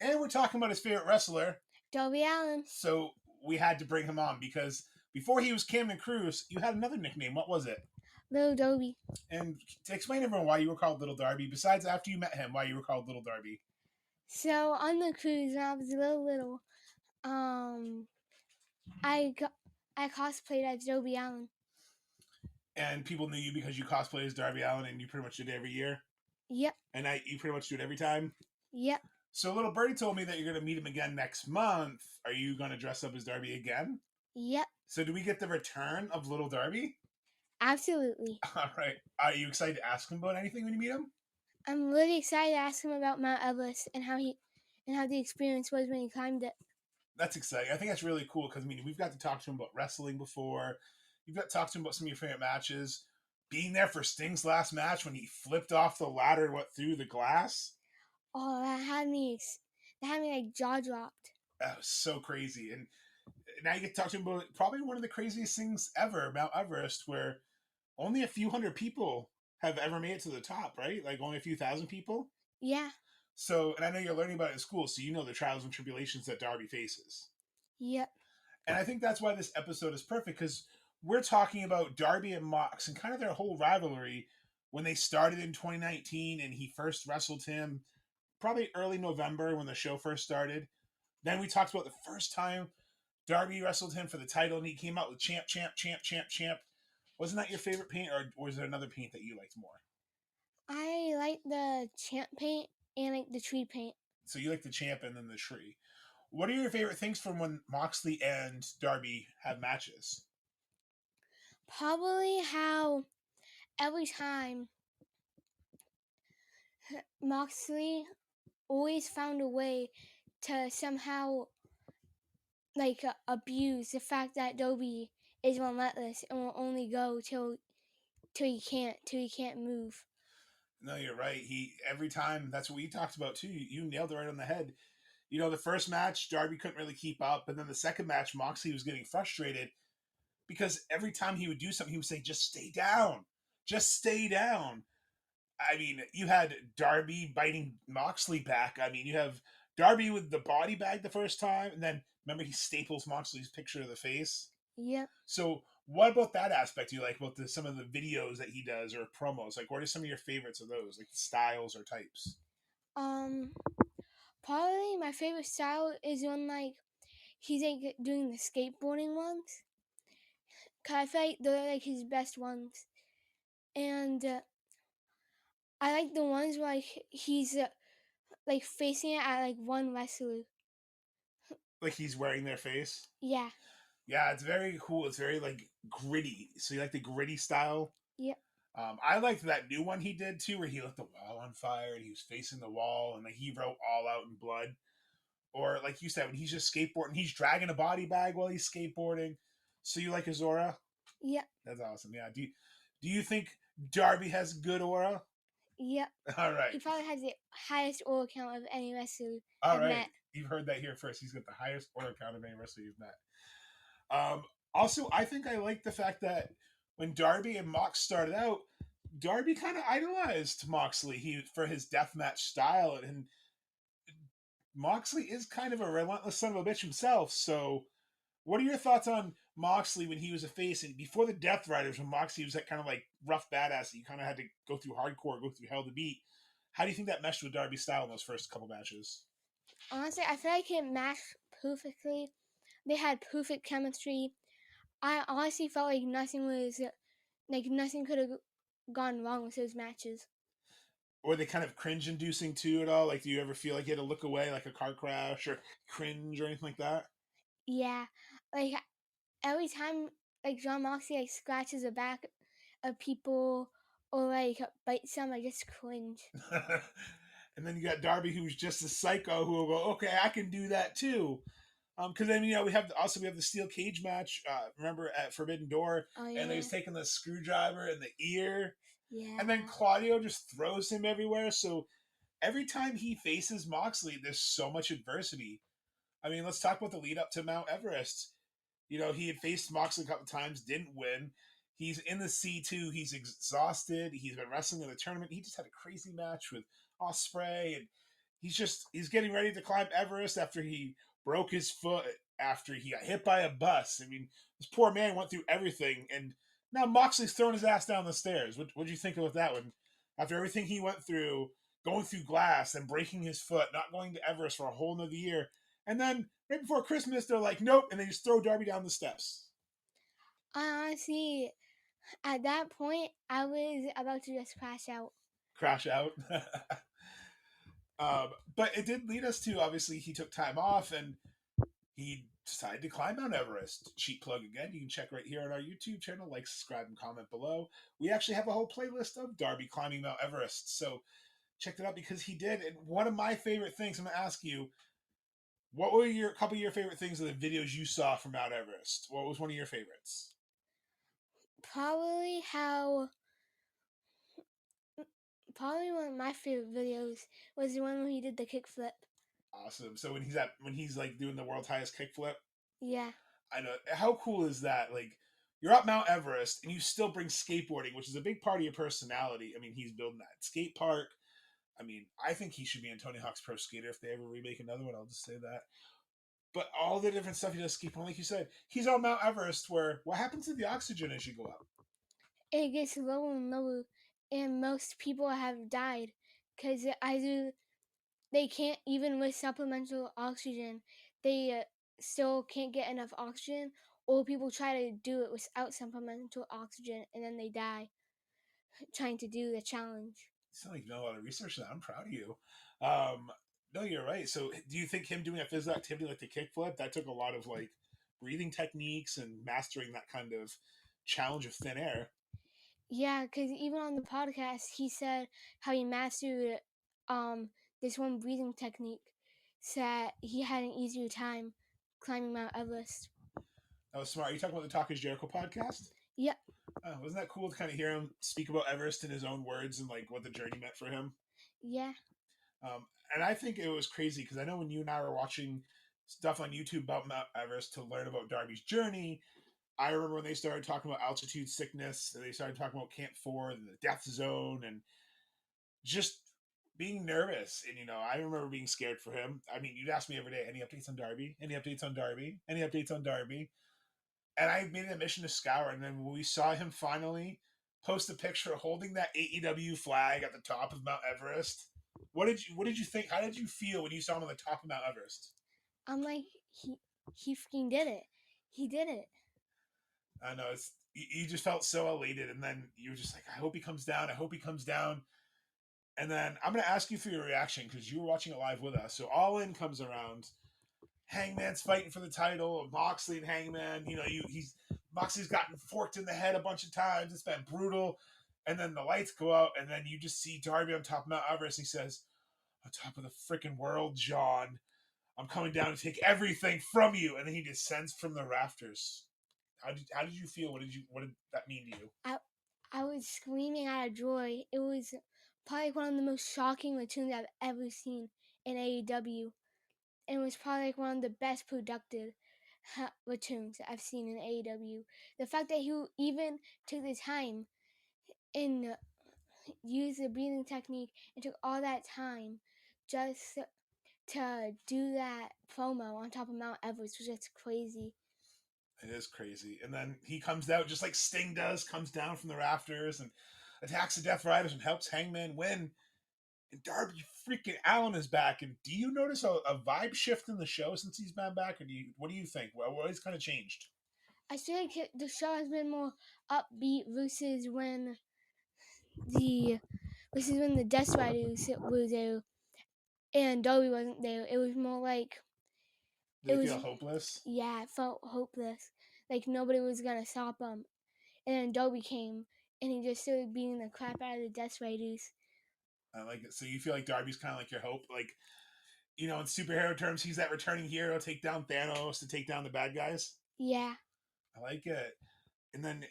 and we're talking about his favorite wrestler, Darby Allin. So we had to bring him on, because before he was Camden Cruz, you had another nickname. What was it? Little Darby. And to explain to everyone why you were called Little Darby, besides after you met him, why you were called Little Darby. So on the cruise, when I was little, I cosplayed as Darby Allin. And people knew you because you cosplayed as Darby Allin, and you pretty much did it every year? Yep. And you pretty much do it every time? Yep. So Little Birdie told me that you're going to meet him again next month. Are you going to dress up as Darby again? Yep. So do we get the return of Little Darby? Absolutely. All right. Are you excited to ask him about anything when you meet him? I'm really excited to ask him about Mount Everest and how the experience was when he climbed it. That's exciting. I think that's really cool, because, I mean, we've got to talk to him about wrestling before. You've got to talk to him about some of your favorite matches. Being there for Sting's last match when he flipped off the ladder and went through the glass. Oh, that had me like jaw dropped. That was so crazy. And now you get to talk to him about probably one of the craziest things ever, Mount Everest, where only a few hundred people have ever made it to the top, right? Like only a few thousand people? Yeah. So, and I know you're learning about it in school, so you know the trials and tribulations that Darby faces. Yep. And I think that's why this episode is perfect, because we're talking about Darby and Mox and kind of their whole rivalry when they started in 2019, and he first wrestled him probably early November when the show first started. Then we talked about the first time Darby wrestled him for the title, and he came out with champ. Wasn't that your favorite paint, or was there another paint that you liked more? I like the champ paint and like the tree paint. So you like the champ and then the tree. What are your favorite things from when Moxley and Darby have matches? Probably how every time Moxley always found a way to somehow like abuse the fact that Darby is relentless and will only go till he can't move. No, you're right. Every time, that's what we talked about too. You nailed it right on the head. You know, the first match, Darby couldn't really keep up, and then the second match, Moxley was getting frustrated, because every time he would do something, he would say, "Just stay down, just stay down." I mean, you had Darby biting Moxley back. I mean, you have Darby with the body bag the first time, and then remember he staples Moxley's picture to the face. Yep. So, what about that aspect do you like about some of the videos that he does or promos? Like, what are some of your favorites of those, like styles or types? Probably my favorite style is when like he's like doing the skateboarding ones. Cause I feel like they're like his best ones. and I like the ones where like he's like facing it at like one wrestler. Like he's wearing their face. Yeah. Yeah, it's very cool. It's very like gritty. So you like the gritty style? Yep. I liked that new one he did too, where he lit the wall on fire and he was facing the wall and like he wrote all out in blood. Or like you said, when he's just skateboarding, he's dragging a body bag while he's skateboarding. So you like his aura? Yep. That's awesome. Yeah. Do you think Darby has good aura? Yep. All right. He probably has the highest aura count of any wrestler All I've right. met. You've heard that here first. He's got the highest aura count of any wrestler you've met. Also, I think I like the fact that when Darby and Mox started out, Darby kind of idolized Moxley for his deathmatch style, and Moxley is kind of a relentless son of a bitch himself. So, what are your thoughts on Moxley when he was a face and before the Death Riders, when Moxley was that kind of like rough badass that you kind of had to go through hardcore, go through hell to beat? How do you think that meshed with Darby's style in those first couple matches? Honestly, I feel like it matched perfectly. They had perfect chemistry. I honestly felt like nothing could have gone wrong with those matches. Or they kind of cringe inducing too at all? Like, do you ever feel like you had to look away, like a car crash or cringe or anything like that? Yeah, like every time like John Moxley like scratches the back of people or like bites them, I just cringe. And then you got Darby, who's just a psycho, who will go, "Okay, I can do that too." Because then we have the steel cage match. Remember at Forbidden Door, Oh yeah. and he was taking the screwdriver in the ear, Yeah. and then Claudio just throws him everywhere. So every time he faces Moxley, there's so much adversity. I mean, let's talk about the lead up to Mount Everest. He had faced Moxley a couple times, didn't win. He's in the C2. He's exhausted. He's been wrestling in the tournament. He just had a crazy match with Ospreay, and he's getting ready to climb Everest after he broke his foot, after he got hit by a bus. I mean, this poor man went through everything, and now Moxley's throwing his ass down the stairs. What'd you think about that one? After everything he went through, going through glass and breaking his foot, not going to Everest for a whole another year, and then right before Christmas, they're like, nope, and they just throw Darby down the steps. I honestly, at that point, I was about to just crash out. Crash out. But it did lead us to, obviously, he took time off and he decided to climb Mount Everest. Cheap plug again. You can check right here on our YouTube channel. Like, subscribe, and comment below. We actually have a whole playlist of Darby climbing Mount Everest. So check that out because he did. And one of my favorite things, I'm going to ask you, what were a couple of your favorite things of the videos you saw from Mount Everest? What was one of your favorites? Probably one of my favorite videos was the one where he did the kickflip. Awesome. So when he's like doing the world's highest kickflip. Yeah. I know. How cool is that? Like, you're up Mount Everest and you still bring skateboarding, which is a big part of your personality. I mean, he's building that skate park. I mean, I think he should be in Tony Hawk's Pro Skater if they ever remake another one. I'll just say that. But all the different stuff he does skateboarding, like you said, he's on Mount Everest where what happens to the oxygen as you go up? It gets lower and lower, and most people have died because either they can't, even with supplemental oxygen, they still can't get enough oxygen, or people try to do it without supplemental oxygen and then they die trying to do the challenge. You sound like you know a lot of research that. I'm proud of you. No, you're right. So do you think him doing a physical activity like the kickflip, that took a lot of like breathing techniques and mastering that kind of challenge of thin air? Yeah, because even on the podcast, he said how he mastered this one breathing technique so that he had an easier time climbing Mount Everest. That was smart. Are you talking about the Talk is Jericho podcast? Yep. Wasn't that cool to kind of hear him speak about Everest in his own words and like what the journey meant for him? Yeah. And I think it was crazy because I know when you and I were watching stuff on YouTube about Mount Everest to learn about Darby's journey, I remember when they started talking about altitude sickness, and they started talking about Camp 4, and the death zone, and just being nervous. And, I remember being scared for him. I mean, you'd ask me every day, any updates on Darby? Any updates on Darby? Any updates on Darby? And I made it a mission to scour. And then when we saw him finally post a picture holding that AEW flag at the top of Mount Everest, what did you think? How did you feel when you saw him on the top of Mount Everest? I'm like, he freaking did it. He did it. I know you just felt so elated, and then you were just like, I hope he comes down. I hope he comes down. And then I'm going to ask you for your reaction because you were watching it live with us. So Allin comes around. Hangman's fighting for the title. Moxley and Hangman, Moxley's gotten forked in the head a bunch of times. It's been brutal. And then the lights go out, and then you just see Darby on top of Mount Everest. He says, on top of the freaking world, John, I'm coming down to take everything from you. And then he descends from the rafters. How did you feel? What did that mean to you? I was screaming out of joy. It was probably one of the most shocking returns I've ever seen in AEW. And it was probably like one of the best productive returns I've seen in AEW. The fact that he even took the time and used the breathing technique and took all that time just to do that promo on top of Mount Everest was just crazy. It is crazy. And then he comes out just like Sting does, comes down from the rafters and attacks the Death Riders and helps Hangman win. And Darby freaking Allin is back. And do you notice a vibe shift in the show since he's been back? Or what do you think? What has kind of changed? I feel like the show has been more upbeat versus when the Death Riders were there and Darby wasn't there. It was more like Did it feel hopeless? Yeah, it felt hopeless. Like nobody was gonna stop him. And then Darby came and he just started beating the crap out of the Death Riders. I like it. So you feel like Darby's kind of like your hope, like, in superhero terms, he's that returning hero, take down Thanos, to take down the bad guys. Yeah. I like it. And then,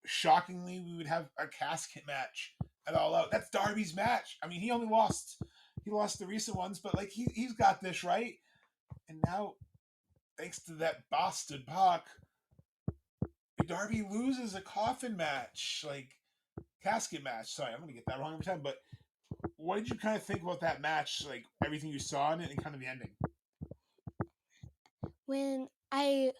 shockingly, we would have a casket match at All Out. That's Darby's match. I mean, he lost the recent ones, but like he's got this right. And now, thanks to that bastard Pac, Darby loses a coffin match, like casket match. Sorry, I'm gonna get that wrong every time. But what did you kind of think about that match? Like everything you saw in it and kind of the ending. When I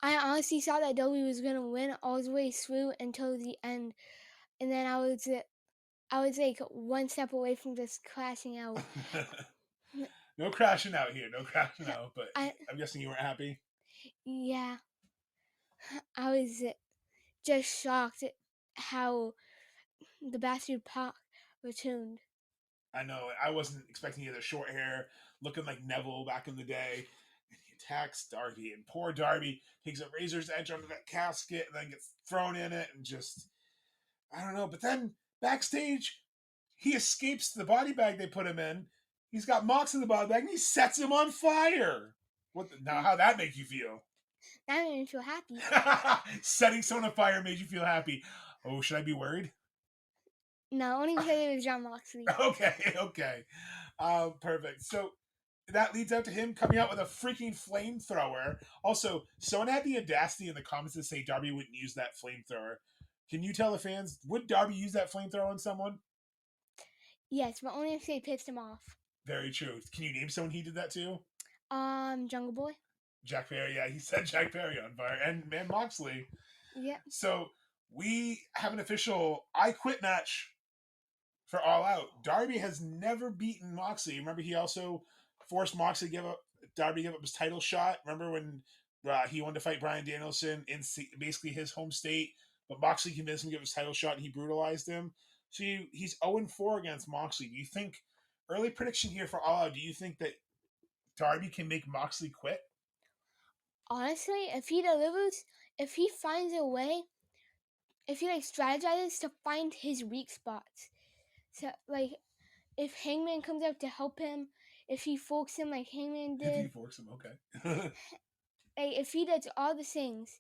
honestly thought that Darby was gonna win all the way through until the end, and then I was like one step away from just crashing out. No crashing out here. No crashing out. But I'm guessing you weren't happy. Yeah, I was just shocked at how the bastard Pac returned. I know. I wasn't expecting either short hair, looking like Neville back in the day. And he attacks Darby, and poor Darby takes a razor's edge under that casket and then gets thrown in it, and just, I don't know. But then backstage, he escapes the body bag they put him in. He's got Mox in the body bag, and he sets him on fire. Now, how'd that make you feel? That made me feel happy. Setting someone on fire made you feel happy. Oh, should I be worried? No, only because it was Jon Moxley. Okay. Perfect. So that leads out to him coming out with a freaking flamethrower. Also, someone had the audacity in the comments to say Darby wouldn't use that flamethrower. Can you tell the fans, would Darby use that flamethrower on someone? Yes, but only if they pissed him off. Very true. Can you name someone he did that to? Jungle Boy. Jack Perry. Yeah, he set Jack Perry on fire. And Moxley. Yeah. So we have an official I Quit match for All Out. Darby has never beaten Moxley. Remember, he also forced Moxley to give up his title shot. Remember when he wanted to fight Bryan Danielson in basically his home state, but Moxley convinced him to give his title shot and he brutalized him. So he's 0-4 against Moxley. Do you think, early prediction here for All Out, do you think that Darby can make Moxley quit? Honestly, if he delivers, if he finds a way, if he strategizes to find his weak spots, so if Hangman comes out to help him, if he forks him like Hangman did, if he forks him, okay. If he does all the things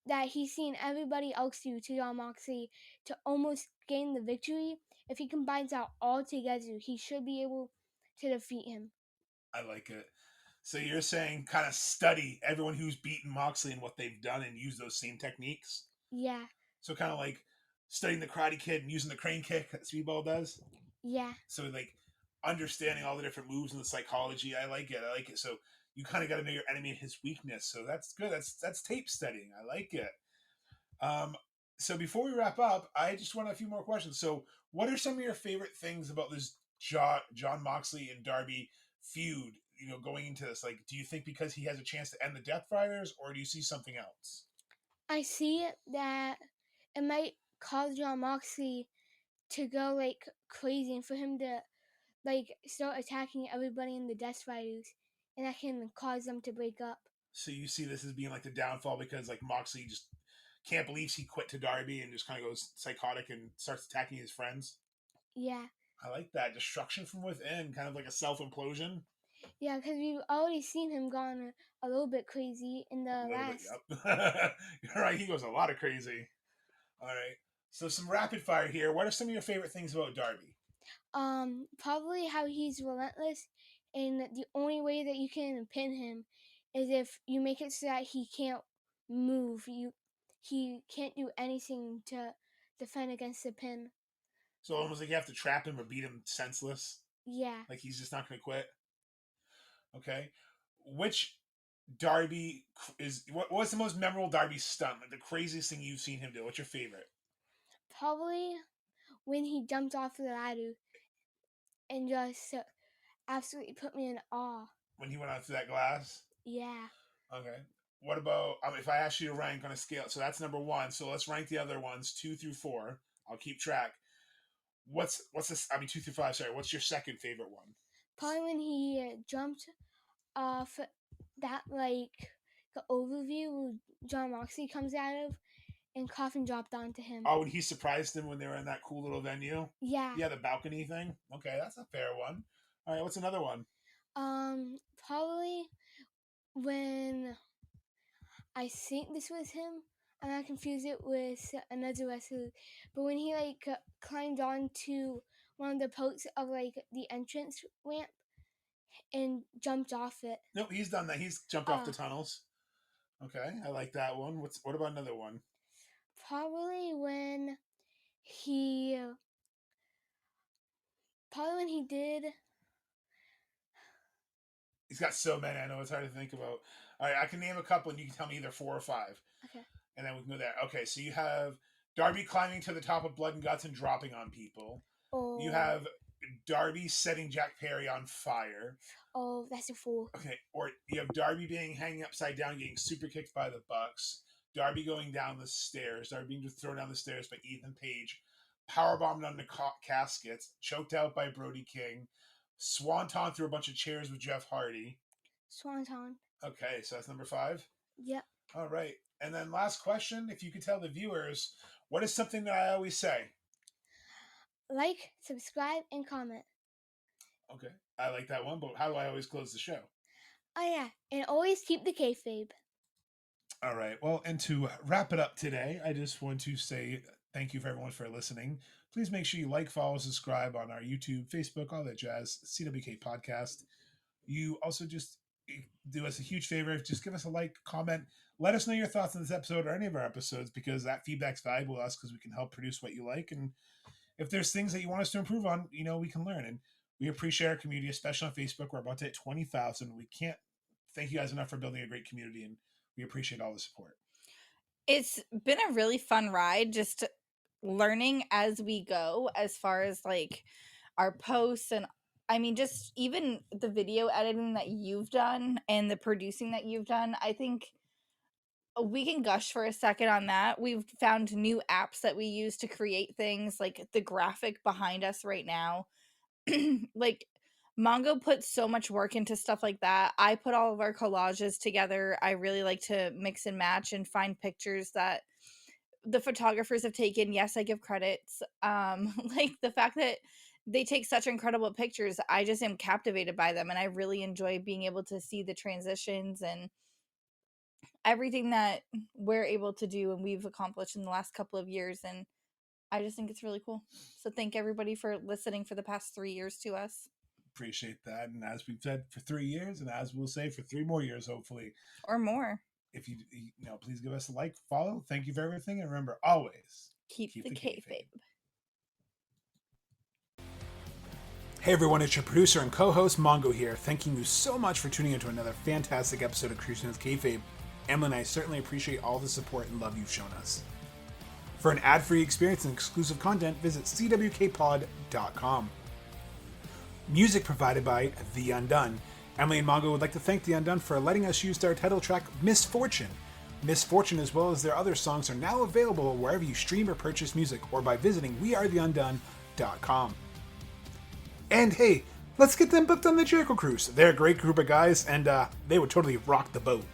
that he's seen everybody else do to Jon Moxley to almost gain the victory, if he combines that all together, he should be able to defeat him. I like it. So you're saying kind of study everyone who's beaten Moxley and what they've done and use those same techniques? Yeah. So kind of like studying the Karate Kid and using the crane kick that Speedball does? Yeah. So understanding all the different moves and the psychology. I like it. So you kind of got to know your enemy and his weakness. So that's good. That's tape studying. I like it. So before we wrap up, I just want a few more questions. So what are some of your favorite things about this Jon Moxley and Darby feud, going into this? Like, do you think because he has a chance to end the Death Riders, or do you see something else? I see that it might cause Jon Moxley to go like crazy and for him to like start attacking everybody in the Death Riders, and that can cause them to break up. So you see this as being like the downfall because like Moxley just can't believe he quit to Darby and just kind of goes psychotic and starts attacking his friends. Yeah. I like that. Destruction from within, kind of like a self-implosion. Yeah, because we've already seen him gone a little bit crazy in the last. Yep. You're right. He goes a lot of crazy. All right. So some rapid fire here. What are some of your favorite things about Darby? Probably how he's relentless, and the only way that you can pin him is if you make it so that he can't move. He can't do anything to defend against the pin. So almost like you have to trap him or beat him senseless. Yeah. Like he's just not going to quit. Okay. Which Darby is? What's the most memorable Darby stunt? Like the craziest thing you've seen him do? What's your favorite? Probably when he jumped off the ladder and just absolutely put me in awe. When he went out through that glass? Yeah. Okay. What about if I ask you to rank on a scale? So that's number 1. So let's rank the other ones 2 through 4. I'll keep track. What's this? 2 through 5. Sorry. What's your second favorite one? Probably when he jumped off that like the overview where Jon Moxley comes out of, and Coffin dropped onto him. Oh, and he surprised him when they were in that cool little venue? Yeah. Yeah, the balcony thing? Okay, that's a fair one. All right, what's another one? Probably when I think this was him. I'm not confused it with another wrestler. But when he like climbed onto one of the posts of like the entrance ramp and jumped off it. Nope, he's done that. He's jumped off the tunnels. Okay, I like that one. What about another one? Probably when he did. He's got so many. I know it's hard to think about. All right, I can name a couple, and you can tell me either 4 or 5. Okay. And then we can go there. Okay, so you have Darby climbing to the top of Blood and Guts and dropping on people. Oh. You have Darby setting Jack Perry on fire. Oh, that's a 4. Okay, or you have Darby hanging upside down, getting super kicked by the Bucks. Darby going down the stairs. Darby being thrown down the stairs by Ethan Page. Powerbombed on the caskets. Choked out by Brody King. Swanton through a bunch of chairs with Jeff Hardy. Swanton. Okay, so that's number 5? Yep. All right. And then last question, if you could tell the viewers, what is something that I always say? Like, subscribe, and comment. Okay, I like that one, but how do I always close the show? Oh yeah, and always keep the kayfabe. All right, well, and to wrap it up today, I just want to say thank you for everyone for listening. Please make sure you like, follow, subscribe on our YouTube, Facebook, all that jazz, CWK Podcast. You also just do us a huge favor. Just give us a like, comment. Let us know your thoughts on this episode or any of our episodes, because that feedback's valuable to us because we can help produce what you like. And if there's things that you want us to improve on, we can learn. And we appreciate our community, especially on Facebook. We're about to hit 20,000. We can't thank you guys enough for building a great community, and we appreciate all the support. It's been a really fun ride, just learning as we go, as far as like our posts and just even the video editing that you've done and the producing that you've done. I think we can gush for a second on that. We've found new apps that we use to create things, like the graphic behind us right now. Like Mongo puts so much work into stuff like that. I put all of our collages together. I really like to mix and match and find pictures that the photographers have taken. Yes, I give credits. Like the fact that they take such incredible pictures, I just am captivated by them, and I really enjoy being able to see the transitions and everything that we're able to do and we've accomplished in the last couple of years. And I just think it's really cool. So thank everybody for listening for the past 3 years to us. Appreciate that. And as we've said, for 3 years, and as we'll say for 3 more years, hopefully. Or more. If you please give us a like, follow. Thank you for everything. And remember, always keep the kayfabe. Hey everyone, it's your producer and co-host Mongo here, thanking you so much for tuning into another fantastic episode of Cruising with Kayfabe. Emily and I certainly appreciate all the support and love you've shown us. For an ad-free experience and exclusive content, visit cwkpod.com. Music provided by The Undone. Emily and Mongo would like to thank The Undone for letting us use their title track, Misfortune, Misfortune, as well as their other songs, are now available wherever you stream or purchase music, or by visiting wearetheundone.com. And hey, let's get them booked on the Jericho Cruise. They're a great group of guys, and they would totally rock the boat.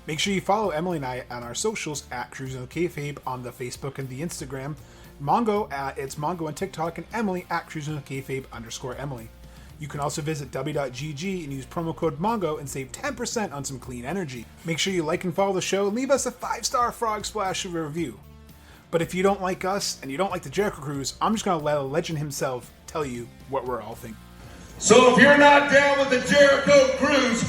Make sure you follow Emily and I on our socials at Cruising with Kayfabe on the Facebook and the Instagram. Mongo it's Mongo on TikTok, and Emily at Cruising with Kayfabe _Emily. You can also visit w.gg and use promo code Mongo and save 10% on some clean energy. Make sure you like and follow the show and leave us a 5-star frog splash of a review. But if you don't like us and you don't like the Jericho Cruise, I'm just going to let a legend himself tell you what we're all thinking. So if you're not down with the Jericho Cruise,